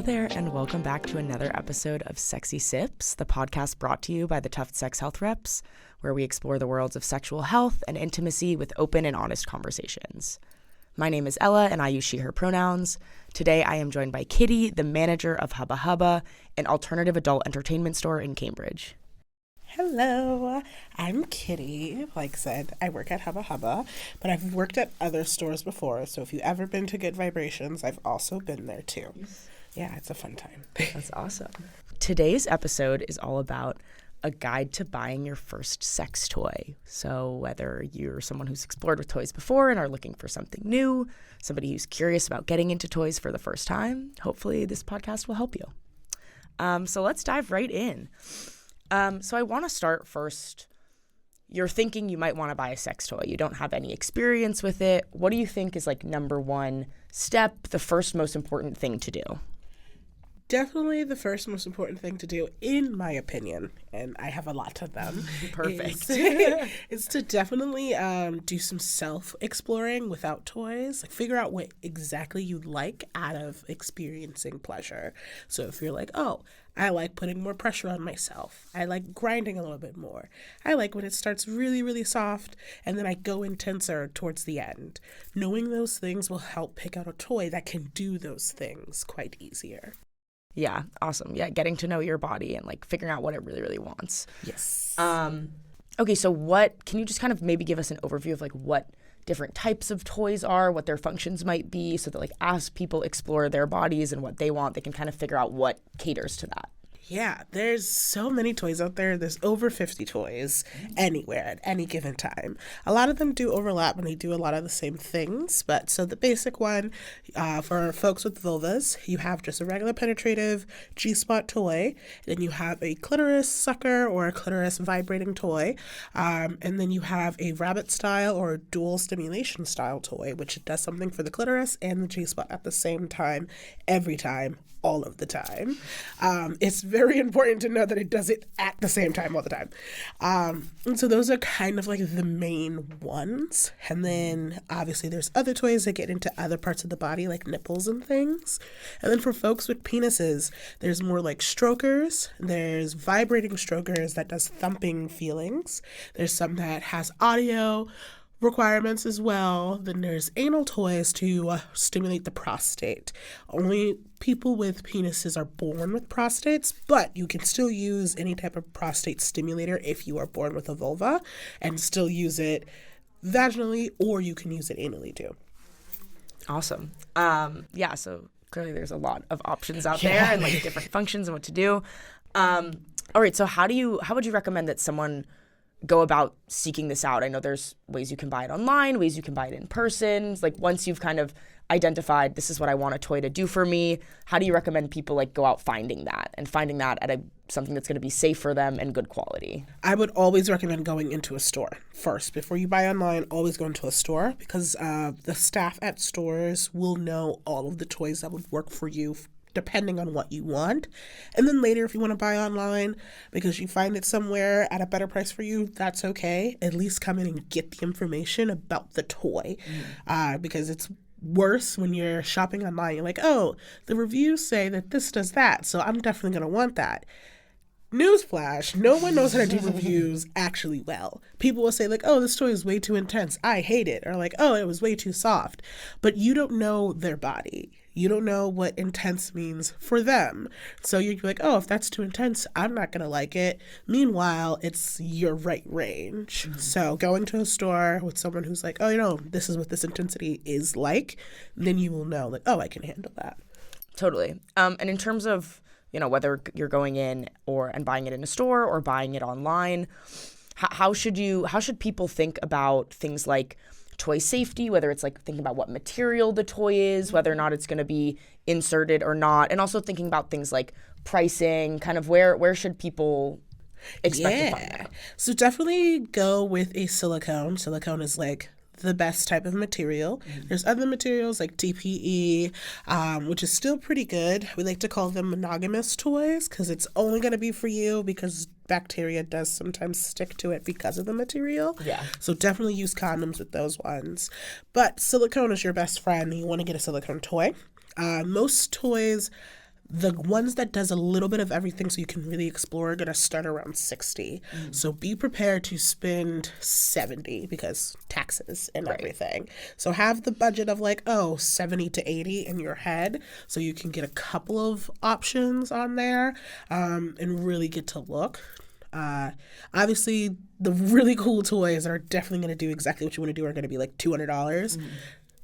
Hello there, and welcome back to another episode of Sexy Sips, the podcast brought to you by the Tufts Sex Health Reps, where we explore the worlds of sexual health and intimacy with open and honest conversations. My name is Ella, and I use she, her pronouns. Today, I am joined by Kitty, the manager of Hubba Hubba, an alternative adult entertainment store in Cambridge. Hello, I'm Kitty. Like I said, I work at Hubba Hubba, but I've worked at other stores before, so if you've ever been to Good Vibrations, I've also been there too. Yeah, it's a fun time. That's awesome. Today's episode is all about a guide to buying your first sex toy. So whether you're someone who's explored with toys before and are looking for something new, somebody who's curious about getting into toys for the first time, hopefully this podcast will help you. So let's dive right in. So I want to start first. You're thinking you might want to buy a sex toy. You don't have any experience with it. What do you think is like number one step, the first most important thing to do? Definitely the first most important thing to do, in my opinion, and I have a lot of them. Perfect. Is to definitely do some self-exploring without toys. Like figure out what exactly you like out of experiencing pleasure. So if you're like, oh, I like putting more pressure on myself. I like grinding a little bit more. I like when it starts really, really soft and then I go intenser towards the end. Knowing those things will help pick out a toy that can do those things quite easier. Yeah, awesome. Yeah, getting to know your body and like figuring out what it really, really wants. Yes. Okay, so can you just kind of maybe give us an overview of like what different types of toys are, what their functions might be, so that like as people explore their bodies and what they want, they can kind of figure out what caters to that? Yeah, there's so many toys out there. There's over 50 toys anywhere at any given time. A lot of them do overlap and they do a lot of the same things. But so the basic one for folks with vulvas, you have just a regular penetrative G-spot toy. Then you have a clitoris sucker or a clitoris vibrating toy. And then you have a rabbit style or dual stimulation style toy, which does something for the clitoris and the G-spot at the same time, every time, all of the time. It's very important to know that it does it at the same time all the time. And so those are kind of like the main ones. And then obviously there's other toys that get into other parts of the body like nipples and things. And then for folks with penises, there's more like strokers. There's vibrating strokers that does thumping feelings. There's some that has audio requirements as well. Then there's anal toys to stimulate the prostate. Only people with penises are born with prostates, but you can still use any type of prostate stimulator if you are born with a vulva and still use it vaginally, or you can use it anally too. Awesome. Yeah, so clearly there's a lot of options out there and like different functions and what to do. All right, so how would you recommend that someone go about seeking this out? I know there's ways you can buy it online, ways you can buy it in person. Like once you've kind of identified this is what I want a toy to do for me, how do you recommend people like go out finding that at something that's going to be safe for them and good quality? I would always recommend going into a store first. Before you buy online, always go into a store because the staff at stores will know all of the toys that would work for you depending on what you want. And then later, if you want to buy online because you find it somewhere at a better price for you, that's okay. At least come in and get the information about the toy because it's worse when you're shopping online. You're like, oh, the reviews say that this does that, so I'm definitely going to want that. Newsflash, no one knows how to do reviews actually well. People will say like, oh, this toy is way too intense, I hate it. Or like, oh, it was way too soft. But you don't know their body. You don't know what intense means for them. So you're like, oh, if that's too intense, I'm not going to like it. Meanwhile, it's your right range. Mm-hmm. So going to a store with someone who's like, oh, this is what this intensity is like, then you will know like, oh, I can handle that. Totally. And in terms of whether you're going in and buying it in a store or buying it online, how should people think about things like toy safety, whether it's like thinking about what material the toy is, whether or not it's going to be inserted or not, and also thinking about things like pricing, kind of where should people expect to find that? So definitely go with a silicone. Silicone is like the best type of material. Mm-hmm. There's other materials like TPE, which is still pretty good. We like to call them monogamous toys because it's only going to be for you because bacteria does sometimes stick to it because of the material. Yeah. So definitely use condoms with those ones. But silicone is your best friend. You want to get a silicone toy. Most toys The ones that does a little bit of everything so you can really explore are going to start around 60. So be prepared to spend 70 because taxes and everything. So have the budget of like, 70 to 80 in your head so you can get a couple of options on there and really get to look. Obviously, the really cool toys that are definitely going to do exactly what you want to do are going to be like $200.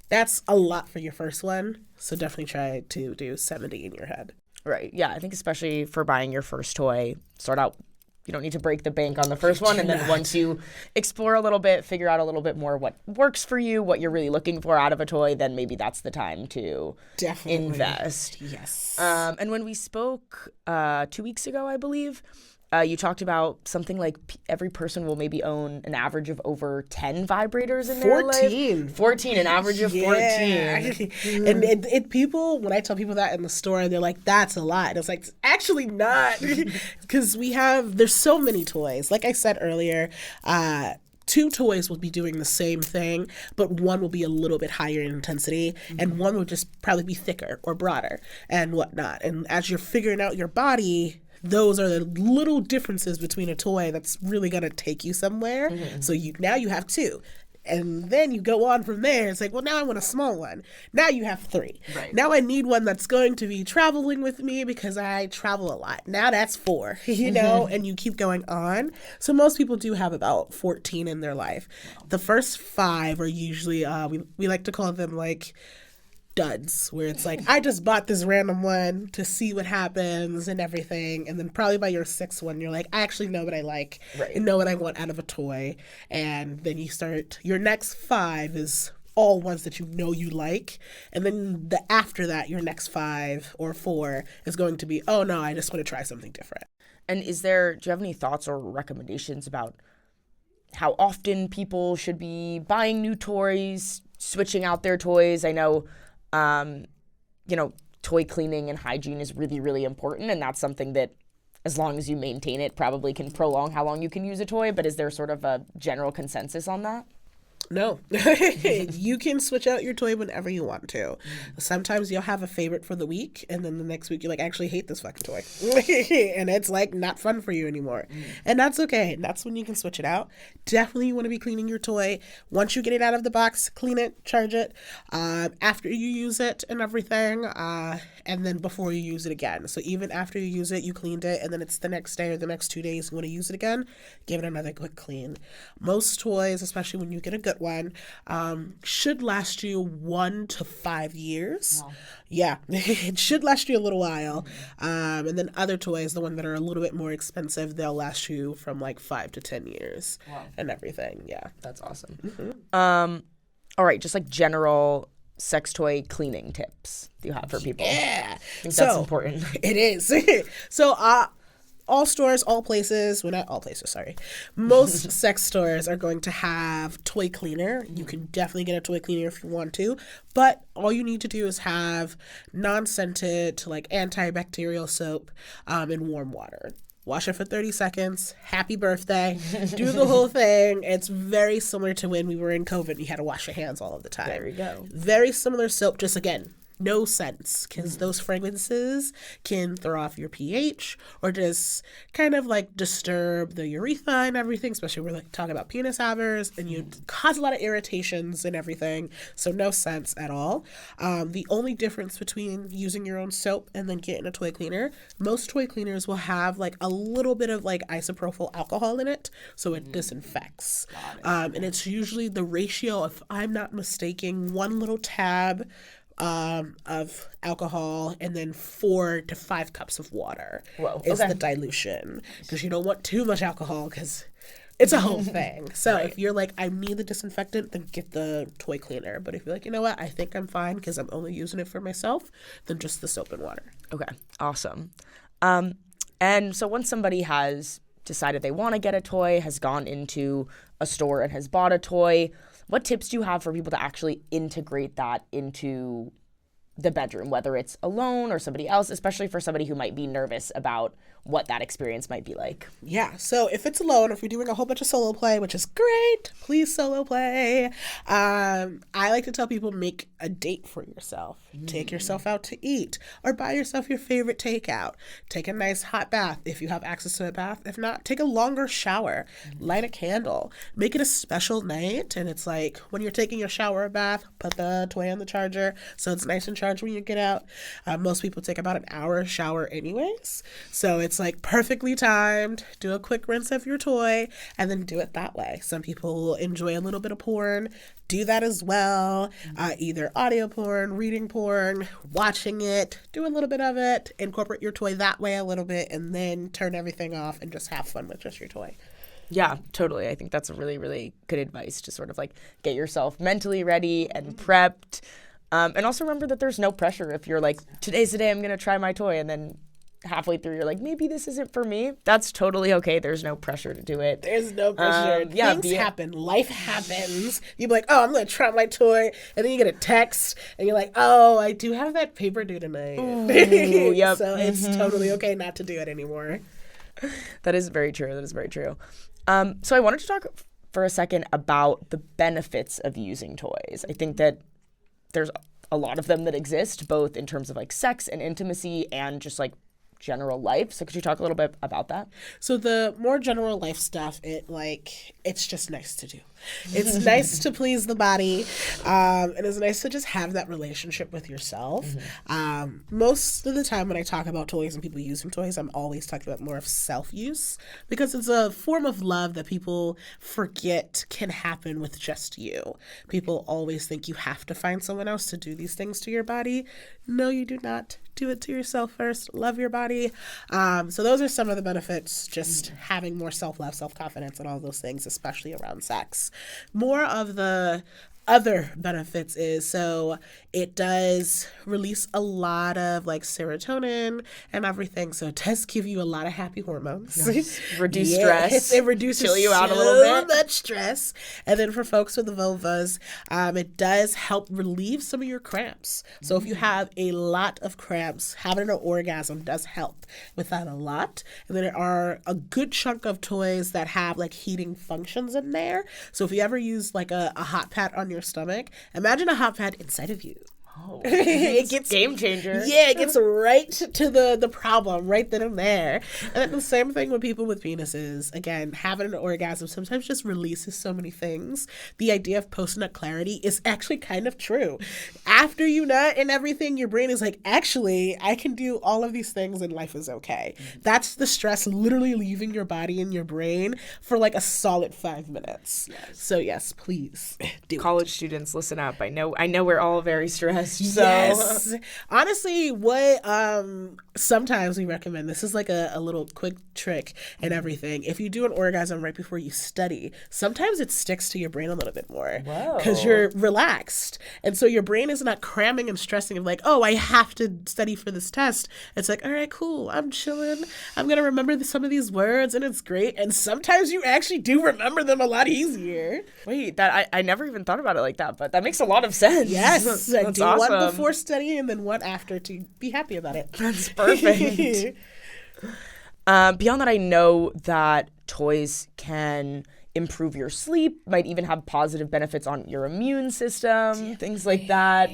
That's a lot for your first one. So definitely try to do 70 in your head. Right. Yeah. I think especially for buying your first toy, start out. You don't need to break the bank on the first one. And then once you explore a little bit, figure out a little bit more what works for you, what you're really looking for out of a toy, then maybe that's the time to invest. Yes. And when we spoke 2 weeks ago, I believe, you talked about something like every person will maybe own an average of over 10 vibrators in their life. 14, an average of 14. And people, when I tell people that in the store, they're like, that's a lot. And it's like, it's actually not. Because there's so many toys. Like I said earlier, 2 toys will be doing the same thing, but one will be a little bit higher in intensity, and one will just probably be thicker or broader and whatnot. And as you're figuring out your body, those are the little differences between a toy that's really going to take you somewhere. So now you have 2. And then you go on from there. It's like, well, now I want a small one. Now you have 3. Right. Now I need one that's going to be traveling with me because I travel a lot. Now that's 4, and you keep going on. So most people do have about 14 in their life. Wow. The first 5 are usually, we like to call them like duds, where it's like, I just bought this random one to see what happens and everything, and then probably by your 6th one you're like, I actually know what I like and know what I want out of a toy. And then you start, your next 5 is all ones that you know you like, and then after that your next 5 or 4 is going to be, oh no, I just want to try something different. And do you have any thoughts or recommendations about how often people should be buying new toys, switching out their toys? I know toy cleaning and hygiene is really, really important. And that's something that, as long as you maintain it, probably can prolong how long you can use a toy. But is there sort of a general consensus on that? No. You can switch out your toy whenever you want to. Sometimes you'll have a favorite for the week, and then the next week you're like, I actually hate this fucking toy. And it's like not fun for you anymore. And that's okay. That's when you can switch it out. Definitely you want to be cleaning your toy. Once you get it out of the box, clean it, charge it, after you use it and everything, and then before you use it again. So even after you use it, you cleaned it, and then it's the next day or the next 2 days you want to use it again, give it another quick clean. Most toys, especially when you get a good one, should last you 1 to 5 years. Wow. Yeah, it should last you a little while. And then other toys, the ones that are a little bit more expensive, they'll last you from like 5 to 10 years. Wow. And everything. Yeah, that's awesome. All right, just like general sex toy cleaning tips do you have for people? Yeah, I think that's important. It is. So all stores, all places, well, not all places, sorry. Most sex stores are going to have toy cleaner. You can definitely get a toy cleaner if you want to, but all you need to do is have non-scented, like antibacterial soap in warm water. Wash it for 30 seconds. Happy birthday. Do the whole thing. It's very similar to when we were in COVID and you had to wash your hands all of the time. There you go. Very similar soap, just again, no scents, because those fragrances can throw off your pH or just kind of like disturb the urethra and everything, especially when we're like talking about penis havers, and you cause a lot of irritations and everything. So no scents at all. The only difference between using your own soap and then getting a toy cleaner, most toy cleaners will have like a little bit of like isopropyl alcohol in it, so it disinfects. And it's usually the ratio, if I'm not mistaken, 1 little tab of alcohol and then 4 to 5 cups of water is the dilution, because you don't want too much alcohol because it's a whole thing. So if you're like, I need the disinfectant, then get the toy cleaner. But if you're like, you know what, I think I'm fine because I'm only using it for myself, then just the soap and water. Okay, awesome. And so once somebody has decided they want to get a toy, has gone into a store and has bought a toy, what tips do you have for people to actually integrate that into the bedroom, whether it's alone or somebody else, especially for somebody who might be nervous about what that experience might be like. Yeah, so if it's alone, if you're doing a whole bunch of solo play, which is great, please solo play. I like to tell people, make a date for yourself. Take yourself out to eat, or buy yourself your favorite takeout. Take a nice hot bath if you have access to a bath. If not, take a longer shower. Light a candle. Make it a special night, and it's like when you're taking your shower or bath, put the toy on the charger so it's nice and charged when you get out. Most people take about an hour shower anyways, so it's like perfectly timed. Do a quick rinse of your toy and then do it that way. Some people enjoy a little bit of porn. Do that as well. Either audio porn, reading porn, watching it. Do a little bit of it. Incorporate your toy that way a little bit, and then turn everything off and just have fun with just your toy. Yeah, totally. I think that's a really, really good advice to sort of like get yourself mentally ready and prepped. And also remember that there's no pressure if you're like, today's the day I'm going to try my toy, and then halfway through you're like, maybe this isn't for me. That's totally okay. There's no pressure to do it. There's no pressure. Things happen. Life happens. You be like, oh, I'm going to try my toy. And then you get a text and you're like, oh, I do have that paper due tonight. Ooh, yep. So it's totally okay not to do it anymore. That is very true. That is very true. So I wanted to talk for a second about the benefits of using toys. I think that there's a lot of them that exist, both in terms of like sex and intimacy and just like general life. So could you talk a little bit about that? So the more general life stuff, it's just nice to do. It's nice to please the body, and it's nice to just have that relationship with yourself. Most of the time when I talk about toys and people using toys, I'm always talking about more of self-use, because it's a form of love that people forget can happen with just you. People always think you have to find someone else to do these things to your body. No, you do not. Do it to yourself first. Love your body. So those are some of the benefits, just having more self-love, self-confidence, and all those things, especially around sex. More of the other benefits is, so it does release a lot of like serotonin and everything, so it does give you a lot of happy hormones. Nice. Reduce stress. It reduces chill you out a little bit. Much stress. And then for folks with the vulvas, it does help relieve some of your cramps. So if you have a lot of cramps, having an orgasm does help with that a lot. And then there are a good chunk of toys that have like heating functions in there. So if you ever use like a hot pad on your stomach, imagine a hot pad inside of you. Oh, it gets game changer. Yeah, it gets right to the problem right then and there. And then the same thing with people with penises. Again, having an orgasm sometimes just releases so many things. The idea of post-nut clarity is actually kind of true. After you nut and everything, your brain is like, actually, I can do all of these things and life is okay. That's the stress literally leaving your body and your brain for like a solid 5 minutes. Yes. So yes, please do College students, listen up. I know we're all very stressed. So. Yes. Honestly, what sometimes we recommend, this is like a little quick trick and everything. If you do an orgasm right before you study, sometimes it sticks to your brain a little bit more because you're relaxed. And so your brain is not cramming and stressing of like, oh, I have to study for this test. It's like, all right, cool. I'm chilling. I'm going to remember some of these words and it's great. And sometimes you actually do remember them a lot easier. Wait, that I never even thought about it like that, but that makes a lot of sense. Yes. That's awesome. One before studying and then one after to be happy about it. That's perfect. Beyond that, I know that toys can improve your sleep, might even have positive benefits on your immune system, things like that.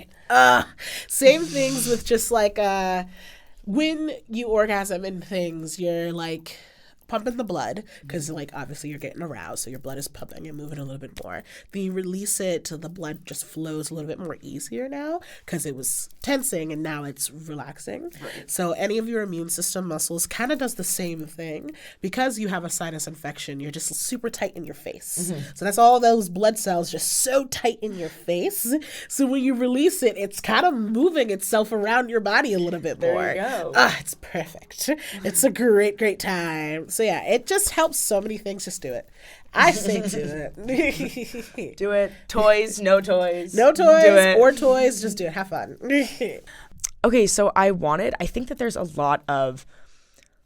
Same things with just like when you orgasm and things, you're like pumping the blood because like obviously you're getting aroused, so your blood is pumping and moving a little bit more. Then you release it, so the blood just flows a little bit more easier now because it was tensing and now it's relaxing. Right. So any of your immune system muscles kind of does the same thing. Because you have a sinus infection, you're just super tight in your face. So that's all those blood cells just so tight in your face. So when you release it, it's kind of moving itself around your body a little bit more. There you go. It's perfect. It's a great time. So yeah, it just helps so many things. Just do it. I say do it. Do it. Toys, no toys. No toys or toys. Just do it. Have fun. Okay, so I think that there's a lot of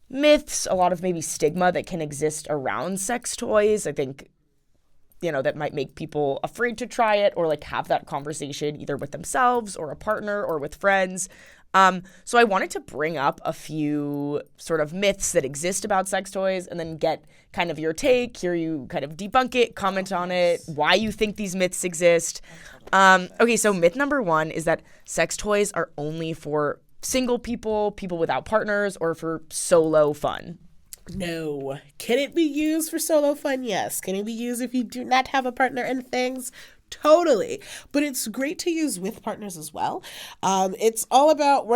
myths, a lot of maybe stigma that can exist around sex toys. I think that might make people afraid to try it or like have that conversation either with themselves or a partner or with friends. So I wanted to bring up a few sort of myths that exist about sex toys and then get kind of your take, hear you kind of debunk it, comment on it, why you think these myths exist. Okay, so myth number 1 is that sex toys are only for single people, people without partners, or for solo fun. No. Can it be used for solo fun? Yes. Can it be used if you do not have a partner and things? Totally. But it's great to use with partners as well. It's all about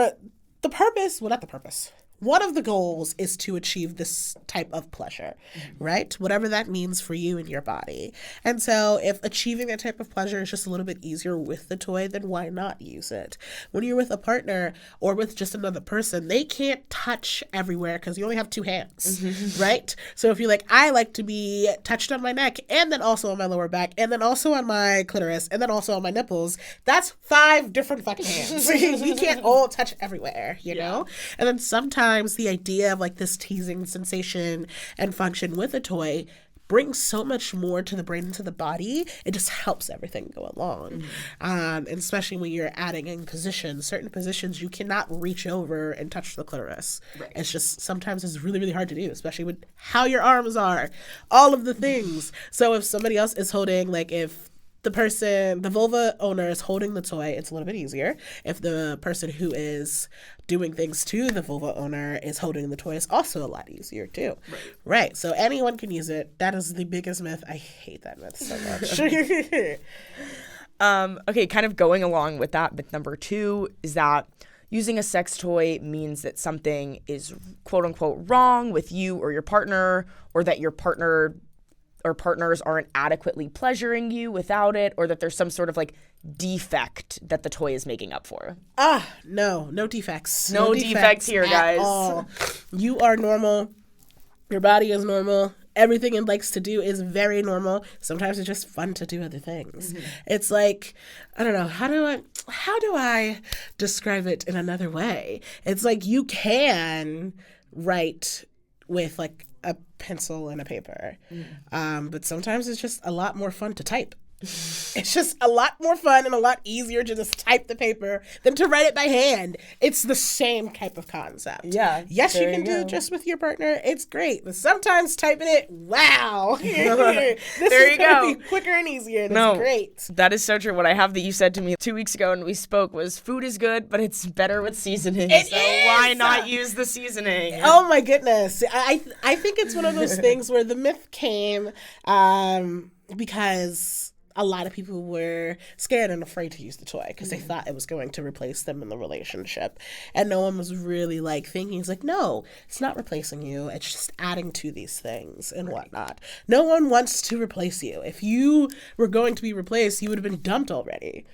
the purpose. Well, not the purpose. One of the goals is to achieve this type of pleasure, right? Whatever that means for you and your body. And so if achieving that type of pleasure is just a little bit easier with the toy, then why not use it? When you're with a partner or with just another person, they can't touch everywhere because you only have 2 hands, right? So if you're like, I like to be touched on my neck and then also on my lower back and then also on my clitoris and then also on my nipples, that's 5 different fucking hands. You can't all touch everywhere, you know? And then sometimes the idea of like this teasing sensation and function with a toy brings so much more to the brain and to the body. It just helps everything go along. And especially when you're adding in positions, certain positions you cannot reach over and touch the clitoris. Right. It's just sometimes it's really, really hard to do, especially with how your arms are, all of the things. So if somebody else is holding, like if the vulva owner is holding the toy, it's a little bit easier. If the person who is doing things to the vulva owner is holding the toy, it's also a lot easier too. Right. So anyone can use it. That is the biggest myth. I hate that myth so much. Okay, kind of going along with that, myth number 2 is that using a sex toy means that something is quote unquote wrong with you or your partner, or that your partner or partners aren't adequately pleasuring you without it, or that there's some sort of like defect that the toy is making up for. No defects. No defects here, guys. All. You are normal. Your body is normal. Everything it likes to do is very normal. Sometimes it's just fun to do other things. It's like, I don't know, how do I describe it in another way? It's like you can write with like a pencil and a paper. But sometimes it's just a lot more fun to type. It's just a lot more fun and a lot easier to just type the paper than to write it by hand. It's the same type of concept. Yeah. Yes, you can do it just with your partner. It's great. But sometimes typing it, wow. This is going to be quicker and easier. That's great. That is so true. What I have that you said to me 2 weeks ago when we spoke was food is good, but it's better with seasoning. So why not use the seasoning? Oh my goodness. I think it's one of those things where the myth came because a lot of people were scared and afraid to use the toy because they thought it was going to replace them in the relationship. And no one was really like thinking, it's like, no, it's not replacing you. It's just adding to these things and whatnot. No one wants to replace you. If you were going to be replaced, you would have been dumped already.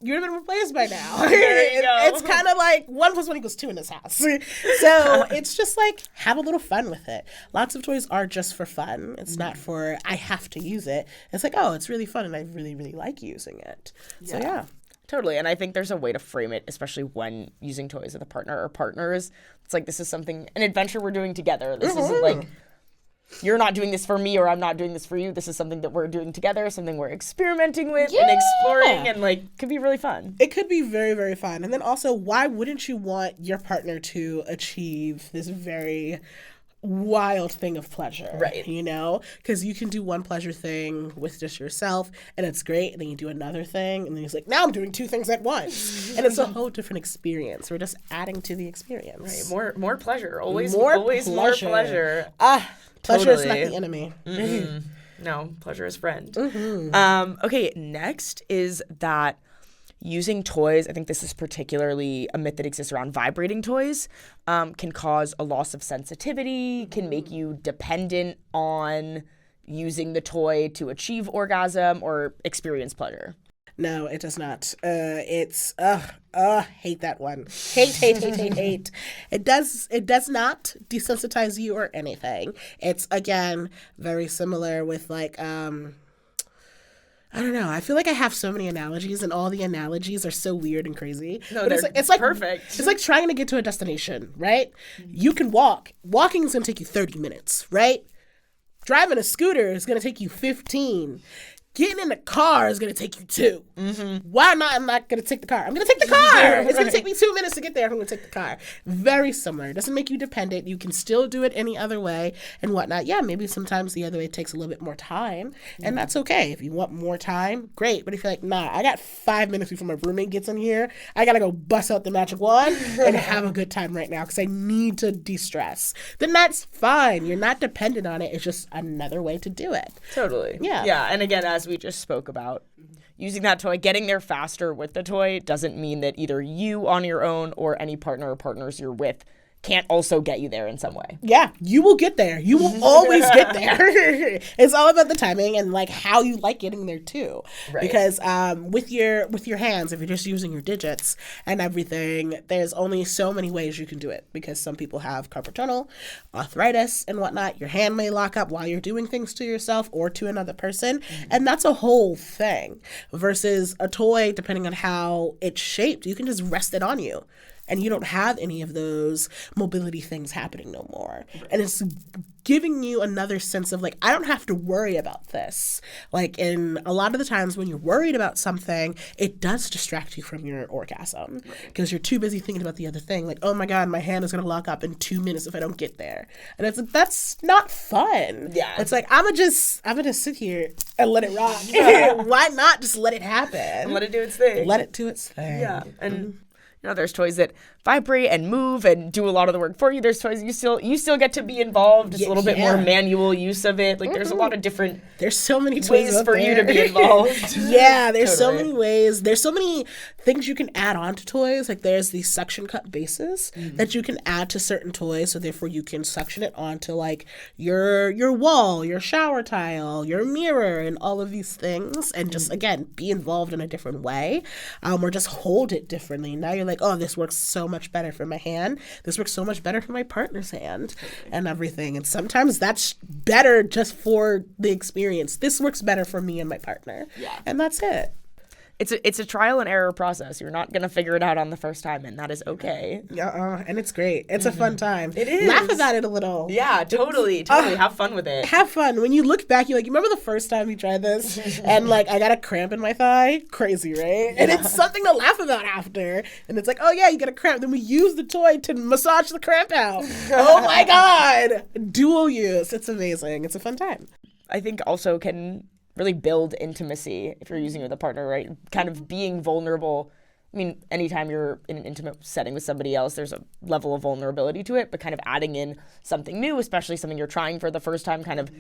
You would have been replaced by now. It's kind of like 1 + 1 = 2 in this house. So it's just like, have a little fun with it. Lots of toys are just for fun. It's not for, I have to use it. It's like, oh, it's really fun and I really, really like using it. So yeah. Totally. And I think there's a way to frame it, especially when using toys with a partner or partners. It's like, this is an adventure we're doing together. This isn't like, you're not doing this for me or I'm not doing this for you. This is something that we're doing together, something we're experimenting with and exploring, and like could be really fun. It could be very, very fun. And then also, why wouldn't you want your partner to achieve this very wild thing of pleasure? Right. You know? Because you can do one pleasure thing with just yourself and it's great, and then you do another thing and then he's like, now I'm doing 2 things at once. And it's a whole different experience. We're just adding to the experience. Right. More pleasure. Always more pleasure. Pleasure is not the enemy. No, pleasure is friend. Okay, next is that using toys, I think this is particularly a myth that exists around vibrating toys, can cause a loss of sensitivity, can make you dependent on using the toy to achieve orgasm or experience pleasure. No, it does not. It's hate that one. Hate. It does not desensitize you or anything. It's again very similar with like I don't know. I feel like I have so many analogies, and all the analogies are so weird and crazy. No, but it's like perfect. It's like trying to get to a destination, right? You can walk. Walking is going to take you 30 minutes, right? Driving a scooter is going to take you 15. Getting in the car is going to take you 2. Why not? I'm not going to take the car. I'm going to take the car. It's going to take me 2 minutes to get there. I'm going to take the car. Very similar. It doesn't make you dependent. You can still do it any other way and whatnot. Yeah, maybe sometimes the other way takes a little bit more time, and that's okay. If you want more time, great. But if you're like, nah, I got 5 minutes before my roommate gets in here, I got to go bust out the magic wand and have a good time right now because I need to de-stress, then that's fine. You're not dependent on it. It's just another way to do it. Totally. Yeah. And again, as we just spoke about, using that toy, getting there faster with the toy doesn't mean that either you on your own or any partner or partners you're with can't also get you there in some way. Yeah, you will get there. You will always get there. It's all about the timing and like how you like getting there too. Right. Because with your hands, if you're just using your digits and everything, there's only so many ways you can do it. Because some people have carpal tunnel, arthritis, and whatnot. Your hand may lock up while you're doing things to yourself or to another person, and that's a whole thing. Versus a toy, depending on how it's shaped, you can just rest it on you. And you don't have any of those mobility things happening no more. Right. And it's giving you another sense of like, I don't have to worry about this. Like, in a lot of the times when you're worried about something, it does distract you from your orgasm because you're too busy thinking about the other thing. Like, oh my God, my hand is going to lock up in 2 minutes if I don't get there. And it's like, that's not fun. Yeah. It's like, I'm gonna just sit here and let it rock. Why not just let it happen? And let it do its thing. Let it do its thing. Yeah. And there's toys that vibrate and move and do a lot of the work for you. There's toys you still get to be involved. It's a little bit more manual use of it. Like there's a lot of different there's so many toys ways for you to be involved. Yeah, there's so many ways. There's so many things you can add on to toys. Like there's these suction cup bases that you can add to certain toys, so therefore you can suction it onto like your wall, your shower tile, your mirror, and all of these things, and just again be involved in a different way, or just hold it differently. Now you're like, oh, this works so much better for my hand. This works so much better for my partner's hand, and everything. And sometimes that's better just for the experience. This works better for me and my partner. Yeah. And that's it. It's a trial and error process. You're not going to figure it out on the first time, and that is okay. And it's great. It's a fun time. It is. Laugh about it a little. Yeah, totally. Have fun with it. Have fun. When you look back, you're like, you remember the first time you tried this? And like, I got a cramp in my thigh? Crazy, right? And it's something to laugh about after. And it's like, oh yeah, you got a cramp. Then we use the toy to massage the cramp out. Oh my God. Dual use. It's amazing. It's a fun time. I think also can really build intimacy if you're using it with a partner, right? Kind of being vulnerable. I mean, anytime you're in an intimate setting with somebody else, there's a level of vulnerability to it, but kind of adding in something new, especially something you're trying for the first time, kind of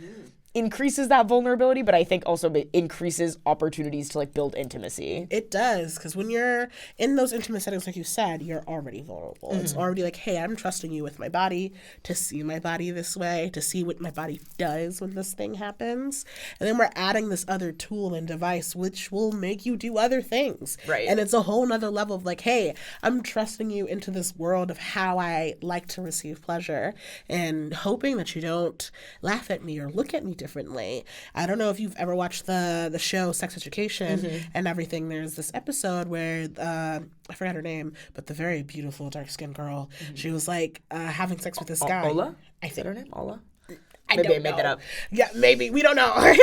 increases that vulnerability, but I think also increases opportunities to like build intimacy. It does, because when you're in those intimate settings, like you said, you're already vulnerable. It's already like, hey, I'm trusting you with my body, to see my body this way, to see what my body does when this thing happens. And then we're adding this other tool and device, which will make you do other things. Right. And it's a whole nother level of like, hey, I'm trusting you into this world of how I like to receive pleasure, and hoping that you don't laugh at me or look at me differently. I don't know if you've ever watched the show Sex Education and everything. There's this episode where I forgot her name, but the very beautiful dark-skinned girl, she was like having sex with this guy. Ola? I think. Is that her name? Ola? Maybe I made that up. Yeah, maybe. We don't know.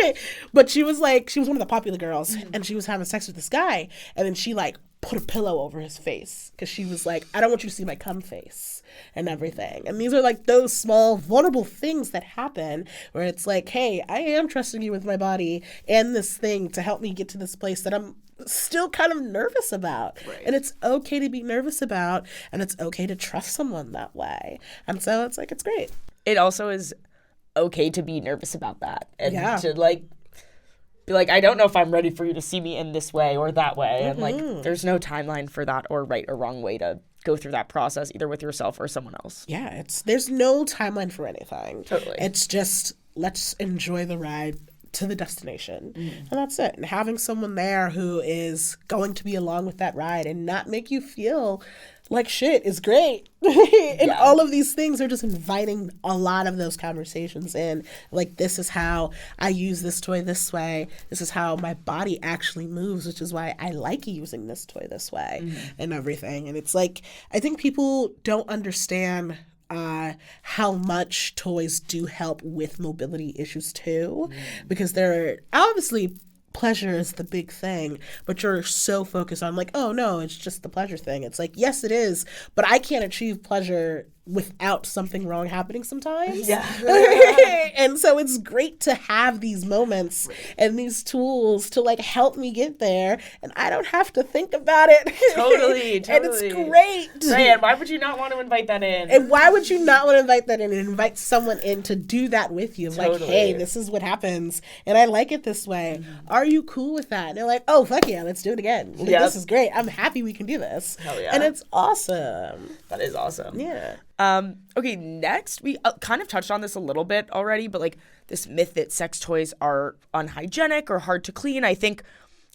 But she was one of the popular girls, and she was having sex with this guy, and then she like put a pillow over his face because she was like, I don't want you to see my cum face and everything. And these are like those small vulnerable things that happen where it's like, hey, I am trusting you with my body and this thing to help me get to this place that I'm still kind of nervous about. Right. And it's okay to be nervous about, and it's okay to trust someone that way. And so it's like, it's great. It also is okay to be nervous about that and to like be like, I don't know if I'm ready for you to see me in this way or that way. And like, there's no timeline for that or right or wrong way to go through that process, either with yourself or someone else. Yeah, there's no timeline for anything. Totally. It's just, let's enjoy the ride to the destination. And that's it. And having someone there who is going to be along with that ride and not make you feel like shit is great. And all of these things are just inviting a lot of those conversations in. Like, this is how I use this toy this way. This is how my body actually moves, which is why I like using this toy this way and everything. And it's like, I think people don't understand how much toys do help with mobility issues too, because they're obviously pleasure is the big thing, but you're so focused on like, oh no, it's just the pleasure thing. It's like, yes, it is, but I can't achieve pleasure without something wrong happening sometimes. Yeah. And so it's great to have these moments and these tools to like help me get there, and I don't have to think about it. Totally. And it's great. Right, and why would you not want to invite that in? And why would you not want to invite that in and invite someone in to do that with you? Like, Totally. hey, this is what happens, and I like it this way. Are you cool with that? And they're like, oh, fuck yeah, let's do it again. Like, this is great. I'm happy we can do this. Hell yeah. And it's awesome. That is awesome. Yeah. Okay, next, we kind of touched on this a little bit already, but like this myth that sex toys are unhygienic or hard to clean. I think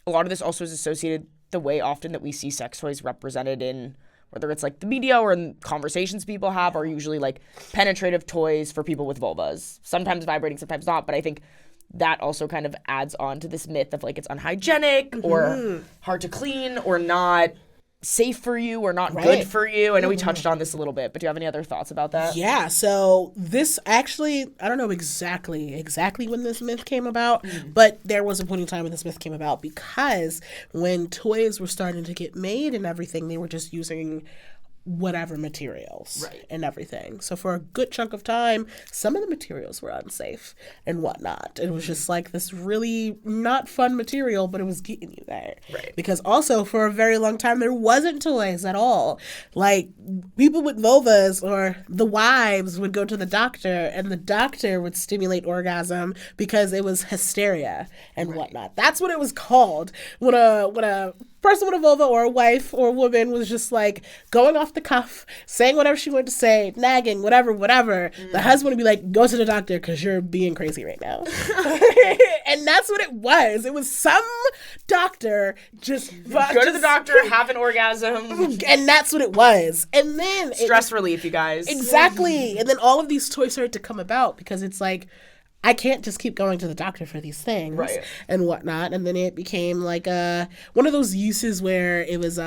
a lot of this also is associated the way often that we see sex toys represented in, whether it's like the media or in conversations people have, are usually like penetrative toys for people with vulvas, sometimes vibrating, sometimes not. But I think that also kind of adds on to this myth of like it's unhygienic or hard to clean or not safe for you or not good for you. I know we touched on this a little bit, but do you have any other thoughts about that? Yeah, so this actually, I don't know exactly when this myth came about, but there was a point in time when this myth came about because when toys were starting to get made and everything, they were just using whatever materials and everything. So for a good chunk of time, some of the materials were unsafe and whatnot. It was just like this really not fun material, but it was getting you there. Right. Because also for a very long time, there wasn't toys at all. Like people with vulvas or the wives would go to the doctor and the doctor would stimulate orgasm because it was hysteria and whatnot. That's what it was called. When a person with a vulva or a wife or a woman was just like going off the cuff, saying whatever she wanted to say, nagging, whatever. The husband would be like, go to the doctor because you're being crazy right now. And that's what it was. It was some doctor just go to the doctor, have an orgasm. And that's what it was. And then stress relief, you guys. Exactly. And then all of these toys started to come about because it's like, I can't just keep going to the doctor for these things and whatnot. And then it became like one of those uses where it was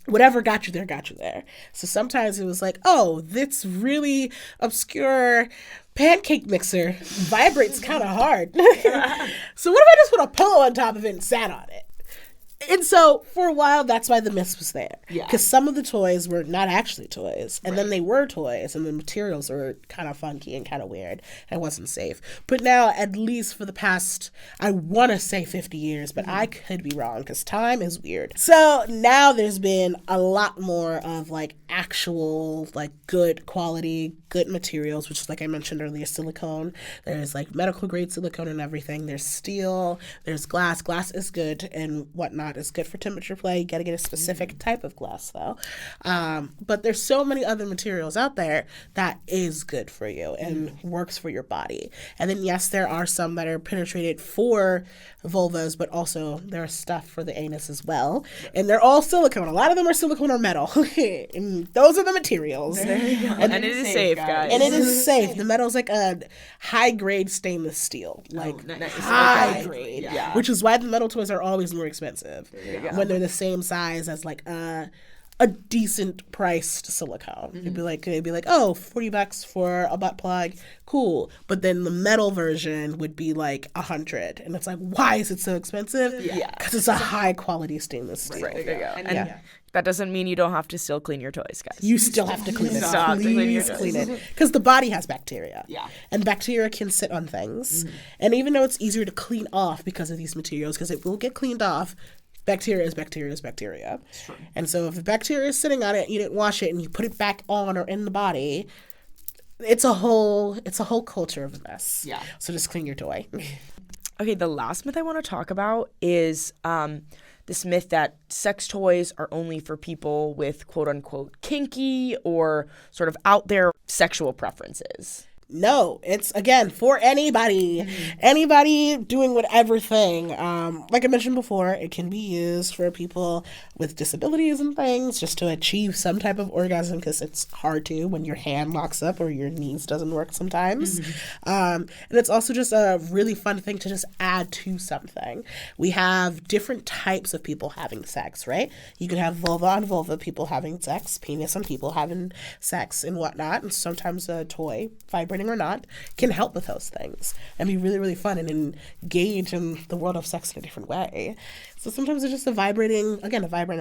whatever got you there. So sometimes it was like, oh, this really obscure pancake mixer vibrates kind of hard. So what if I just put a pillow on top of it and sat on it? And so for a while, that's why the myth was there. Yeah. Because some of the toys were not actually toys. And then they were toys. And the materials were kind of funky and kind of weird. And wasn't safe. But now, at least for the past, I want to say 50 years, but I could be wrong because time is weird. So now there's been a lot more of like actual like good quality, good materials, which is like I mentioned earlier, silicone. There's like medical grade silicone and everything. There's steel. There's glass. Glass is good and whatnot. It's good for temperature play. You got to get a specific type of glass though. But there's so many other materials out there that is good for you and works for your body. And then yes, there are some that are penetrated for vulvas, but also there are stuff for the anus as well. And they're all silicone. A lot of them are silicone or metal. And those are the materials. And it is safe, guys. And it is safe. The metal's like a high grade stainless steel. Like high grade. Yeah. Which is why the metal toys are always more expensive when they're the same size as like a decent priced silicone. It'd be like, oh, $40 for a butt plug, cool. But then the metal version would be like $100, and it's like, why is it so expensive? Yeah, because it's a high quality stainless steel. Right, there you go. And that doesn't mean you don't have to still clean your toys, guys. You still have to clean it. Please clean it. Because the body has bacteria. Yeah. And bacteria can sit on things. And even though it's easier to clean off because of these materials, because it will get cleaned off, bacteria is bacteria is bacteria. True. And so if the bacteria is sitting on it, you didn't wash it, and you put it back on or in the body, it's a whole culture of a mess. Yeah. So just clean your toy. Okay, the last myth I want to talk about is this myth that sex toys are only for people with quote unquote kinky or sort of out there sexual preferences. No, it's, again, for anybody. Anybody doing whatever thing. Like I mentioned before, it can be used for people with disabilities and things just to achieve some type of orgasm, because it's hard to when your hand locks up or your knees doesn't work sometimes. And it's also just a really fun thing to just add to something. We have different types of people having sex, right? You can have vulva on vulva people having sex, penis on people having sex and whatnot. And sometimes a toy, vibrating or not, can help with those things and be really, really fun and engage in the world of sex in a different way. So sometimes it's just a vibrating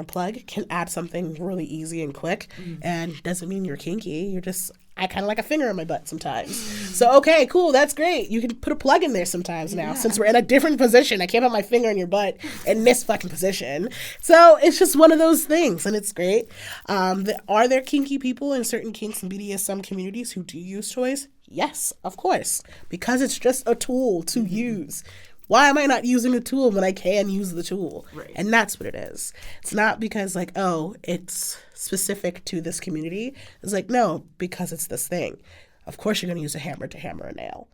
plug can add something really easy and quick, and doesn't mean you're kinky. You're just, I kind of like a finger in my butt sometimes. So, okay, cool, that's great. You can put a plug in there sometimes now, since we're in a different position. I can't put my finger in your butt in this fucking position. So it's just one of those things, and it's great. Are there kinky people in certain kinks and BDSM communities who do use toys? Yes, of course, because it's just a tool to use. Why am I not using a tool when I can use the tool? Right. And that's what it is. It's not because, like, oh, it's specific to this community. It's like, no, because it's this thing. Of course you're going to use a hammer to hammer a nail.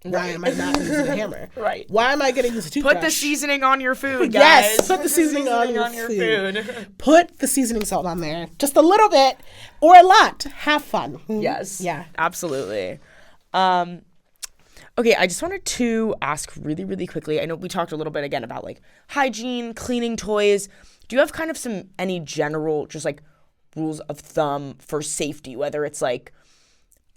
Why am I not using a hammer? Right. Why am I going to use a toothbrush? Put the seasoning on your food, guys. Yes, put the seasoning on your food. Put the seasoning salt on there. Just a little bit or a lot. Have fun. Yes. Yeah. Absolutely. Okay, I just wanted to ask really, really quickly. I know we talked a little bit again about like hygiene, cleaning toys. Do you have kind of any general just like rules of thumb for safety, whether it's like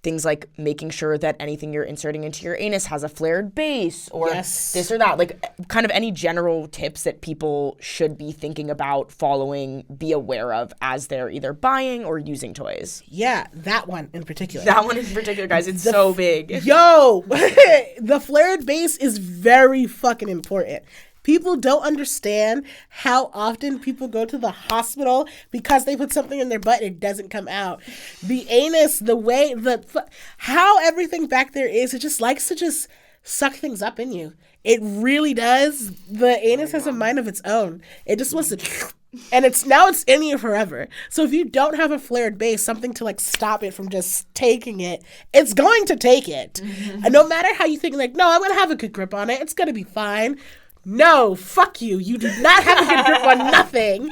things like making sure that anything you're inserting into your anus has a flared base or this or that, like kind of any general tips that people should be thinking about following, be aware of as they're either buying or using toys? Yeah, that one in particular. Guys, it's so big. Yo, the flared base is very fucking important. People don't understand how often people go to the hospital because they put something in their butt and it doesn't come out. The anus, the way, how everything back there is, it just likes to just suck things up in you. It really does. The anus has a mind of its own. It just wants to, and it's in you forever. So if you don't have a flared base, something to like stop it from just taking it, it's going to take it. And no matter how you think, like, no, I'm going to have a good grip on it, it's going to be fine. No, fuck you. You do not have a good grip on nothing.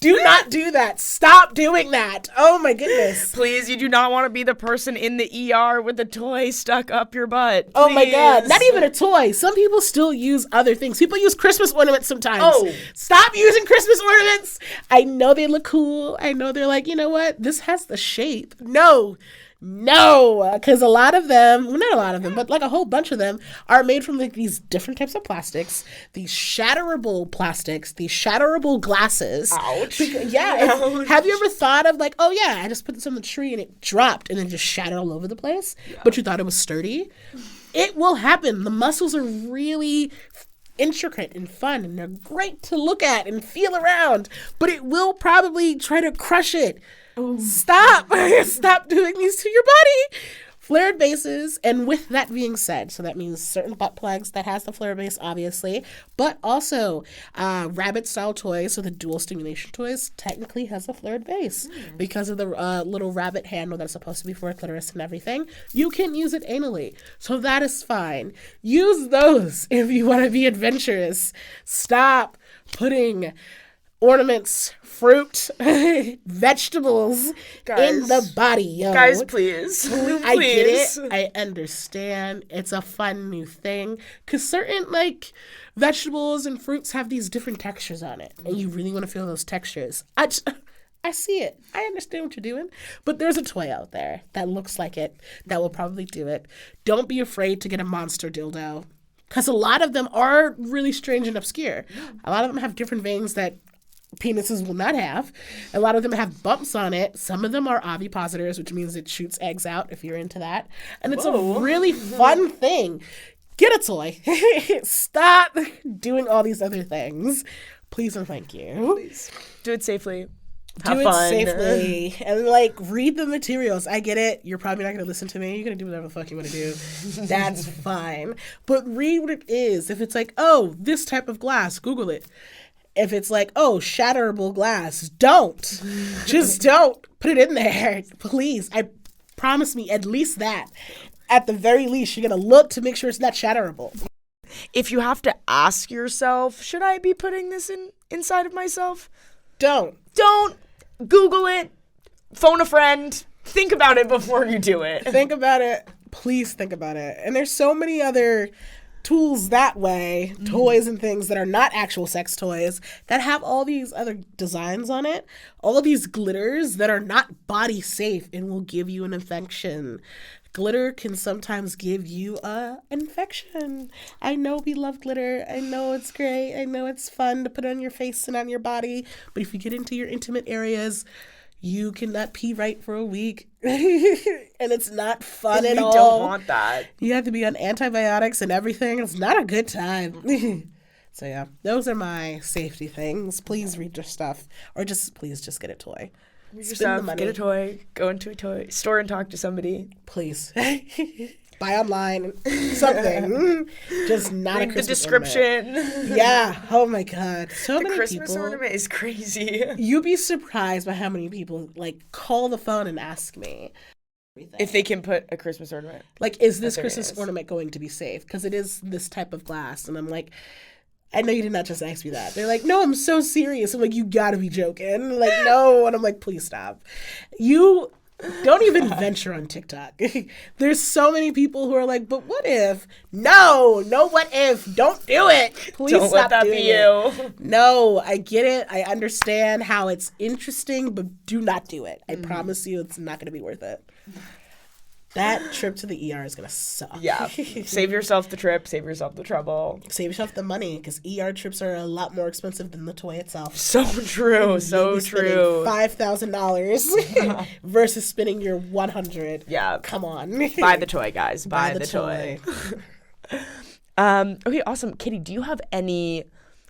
Do not do that. Stop doing that. Oh my goodness. Please, you do not want to be the person in the ER with the toy stuck up your butt. Please. Oh my God. Not even a toy. Some people still use other things. People use Christmas ornaments sometimes. Oh. Stop using Christmas ornaments. I know they look cool. I know they're like, you know what? This has the shape. No, because a lot of them, well, not a lot of them, but like a whole bunch of them are made from like these different types of plastics, these shatterable plastics, these shatterable glasses. Ouch. Have you ever thought of like, oh yeah, I just put this on the tree and it dropped and then just shattered all over the place, but you thought it was sturdy? It will happen. The muscles are really intricate and fun and they're great to look at and feel around, but it will probably try to crush it. Stop doing these to your body. Flared bases, and with that being said, so that means certain butt plugs that has the flare base, obviously, but also rabbit-style toys, so the dual stimulation toys technically has a flared base because of the little rabbit handle that's supposed to be for a clitoris and everything. You can use it anally, so that is fine. Use those if you want to be adventurous. Stop putting ornaments, fruit, vegetables in the body, yo. Guys, please. I get it. I understand. It's a fun new thing. Because certain, like, vegetables and fruits have these different textures on it. And you really want to feel those textures. I see it. I understand what you're doing. But there's a toy out there that looks like it that will probably do it. Don't be afraid to get a monster dildo. Because a lot of them are really strange and obscure. A lot of them have different veins that penises will not have. A lot of them have bumps on it. Some of them are ovipositors, which means it shoots eggs out if you're into that. And it's a really fun thing. Get a toy. Stop doing all these other things. Please and thank you. Please. Do it safely. Do it safely. And, like, read the materials. I get it. You're probably not going to listen to me. You're going to do whatever the fuck you want to do. That's fine. But read what it is. If it's like, oh, this type of glass, Google it. If it's like, oh, shatterable glass, don't. Just don't. Put it in there. Please. Promise me at least that. At the very least, you're going to look to make sure it's not shatterable. If you have to ask yourself, should I be putting this inside of myself? Don't. Google it. Phone a friend. Think about it before you do it. Think about it. Please think about it. And there's so many other tools that way, toys and things that are not actual sex toys, that have all these other designs on it, all of these glitters that are not body safe and will give you an infection. Glitter can sometimes give you an infection. I know we love glitter. I know it's great. I know it's fun to put on your face and on your body. But if you get into your intimate areas, you cannot pee right for a week. And it's not fun at all. We don't want that. You have to be on antibiotics and everything. It's not a good time. So yeah, those are my safety things. Please read your stuff. Or please just get a toy. Spend the money. Get a toy. Go into a toy store and talk to somebody. Please. Buy online. Something. Just not read a Christmas the description. Ornament. Yeah. Oh my God. So many people. The Christmas ornament is crazy. You'd be surprised by how many people call the phone and ask me if they can put a Christmas ornament. Is this Christmas ornament going to be safe? Because it is this type of glass. And I'm like, I know you did not just ask me that. They're like, no, I'm so serious. I'm like, you gotta be joking. No. And I'm like, please stop. You don't even venture on TikTok. There's so many people who are like, but what if? No, what if? Don't do it. Please don't stop let that doing be it. you. No, I get it. I understand how it's interesting, but do not do it. I promise you it's not going to be worth it. That trip to the ER is going to suck. Yeah. Save yourself the trip. Save yourself the trouble. Save yourself the money, because ER trips are a lot more expensive than the toy itself. So true. So true. $5,000 versus spending your $100. Yeah. Come on. Buy the toy, guys. Buy the toy. Okay, awesome. Kitty, do you have any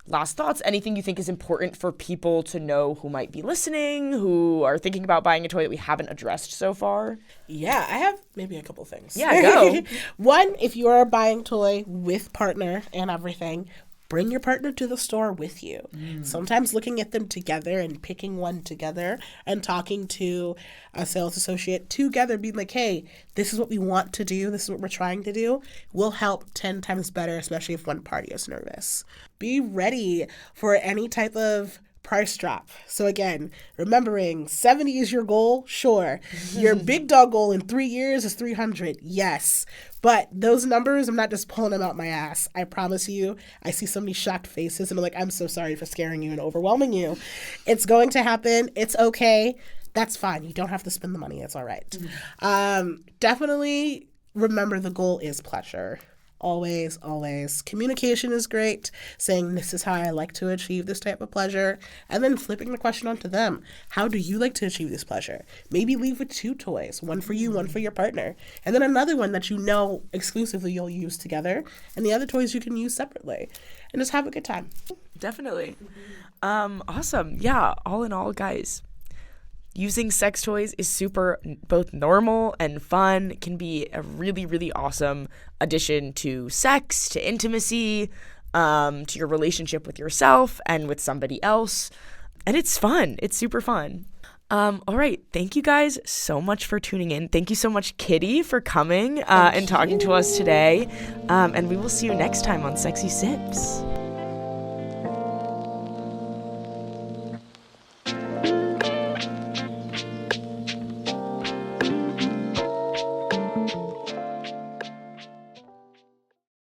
last thoughts? Anything you think is important for people to know who might be listening, who are thinking about buying a toy that we haven't addressed so far? Yeah, I have maybe a couple things. Yeah, go. One, if you are buying a toy with partner and everything, bring your partner to the store with you. Sometimes looking at them together and picking one together and talking to a sales associate together, being like, hey, this is what we want to do, this is what we're trying to do, will help 10 times better, especially if one party is nervous. Be ready for any type of price drop. So again, remembering 70 is your goal, sure. Your big dog goal in 3 years is 300, yes. But those numbers, I'm not just pulling them out my ass. I promise you, I see so many shocked faces and I'm like, I'm so sorry for scaring you and overwhelming you. It's going to happen. It's okay. That's fine. You don't have to spend the money. It's all right. Definitely remember the goal is pleasure. Always, always. Communication is great. Saying this is how I like to achieve this type of pleasure. And then flipping the question onto them. How do you like to achieve this pleasure? Maybe leave with 2 toys. One for you, one for your partner. And then another one that you know exclusively you'll use together. And the other toys you can use separately. And just have a good time. Definitely. Awesome. Yeah, all in all, guys, using sex toys is super both normal and fun. It can be a really, really awesome addition to sex, to intimacy, to your relationship with yourself and with somebody else. And it's fun. It's super fun. All right. Thank you guys so much for tuning in. Thank you so much, Kitty, for coming and talking to us today. And we will see you next time on Sexy Sips.